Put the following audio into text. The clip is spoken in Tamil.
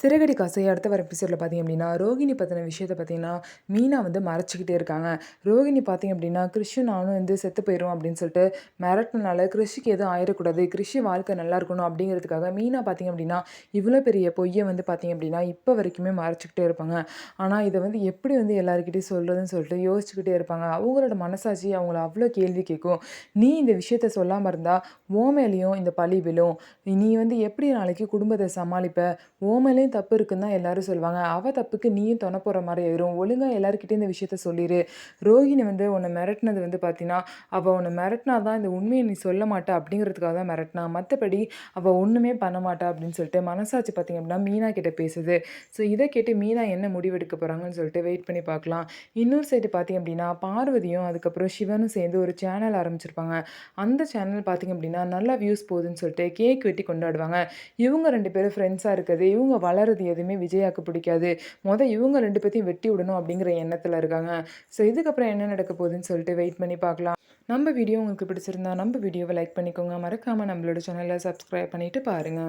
சிறகடி காசை அடுத்த வர எபிசோடில் பார்த்தீங்க அப்படின்னா, ரோகிணி பற்றின விஷயத்த பார்த்தீங்கன்னா, மீனா வந்து மறைச்சிக்கிட்டே இருக்காங்க. ரோகிணி பார்த்தீங்க அப்படின்னா, கிறிஷும் நானும் வந்து செத்து போயிரும் அப்படின்னு சொல்லிட்டு மிரட்டினால, கிறிஷுக்கு எதுவும் ஆயிடக்கூடாது, கிறிஷு வாழ்க்கை நல்லா இருக்கணும் அப்படிங்கிறதுக்காக மீனா பார்த்தீங்க அப்படின்னா, இவ்வளோ பெரிய பொய்யை வந்து பார்த்தீங்க அப்படின்னா, இப்போ வரைக்குமே மறைச்சிக்கிட்டே இருப்பாங்க. ஆனால் இதை வந்து எப்படி வந்து எல்லாருக்கிட்டையும் சொல்கிறதுன்னு சொல்லிட்டு யோசிச்சுக்கிட்டே இருப்பாங்க. அவங்களோட மனசாட்சி அவங்கள அவ்வளோ கேள்வி கேட்கும். நீ இந்த விஷயத்த சொல்லாமல் இருந்தால் ஓ மேலேயும் இந்த பழி விழும். நீ வந்து எப்படி நாளைக்கு குடும்பத்தை சமாளிப்ப? ஓ மேலேயும் தப்பு இருக்குன்னு தான் எல்லாரும் சொல்லுவாங்க. அவ தப்புக்கு நீயும் தொண போற மாரி ஆயிரும். ஒழுங்கா எல்லார்கிட்டயும் இந்த விஷயத்த சொல்லிரு. ரோஹிணி வந்து உன்ன மிரட்டுனது வந்து பார்த்தீன்னா, அவ உன்ன மிரட்டுனா தான் இந்த உண்மைய நீ சொல்ல மாட்ட அப்படிங்கிறதுக்காக தான் மிரட்டுனா. மத்தபடி அவ ஒண்ணுமே பண்ண மாட்டா அப்படின்னு சொல்லிட்டு மனசாட்சி பார்த்தீங்க அப்படின்னா, மீனா கிட்ட பேசுது. ஸோ இத கேட்டு மீனா என்ன முடிவெடுக்க போறாங்கன்னு சொல்லிட்டு வெயிட் பண்ணி பார்க்கலாம். இன்னொரு சைடு பார்த்தீங்க அப்படின்னா, பார்வதியும் அதுக்கப்புறம் சிவனும் சேர்ந்து ஒரு சேனல் ஆரம்பிச்சிருப்பாங்க. அந்த சேனல் பார்த்தீங்க அப்படின்னா, நல்லா வியூஸ் போகுதுன்னு சொல்லிட்டு கேக் வெட்டி கொண்டாடுவாங்க. இவங்க 2 பேரும் ஃப்ரெண்ட்ஸா இருக்கது, இவங்க வளர்றது எதுவுமே விஜயாக்கு பிடிக்காது. இவங்க 2 பேத்தையும் வெட்டி விடணும் அப்படிங்கிற எண்ணத்துல இருக்காங்க. ஸோ இதுக்கப்புறம் என்ன நடக்க போகுதுன்னு சொல்லிட்டு வெயிட் பண்ணி பார்க்கலாம். நம்ம வீடியோ உங்களுக்கு பிடிச்சிருந்தா நம்ம வீடியோவை லைக் பண்ணிக்கோங்க. மறக்காம நம்மளோட சேனலை சப்ஸ்கிரைப் பண்ணிட்டு பாருங்க.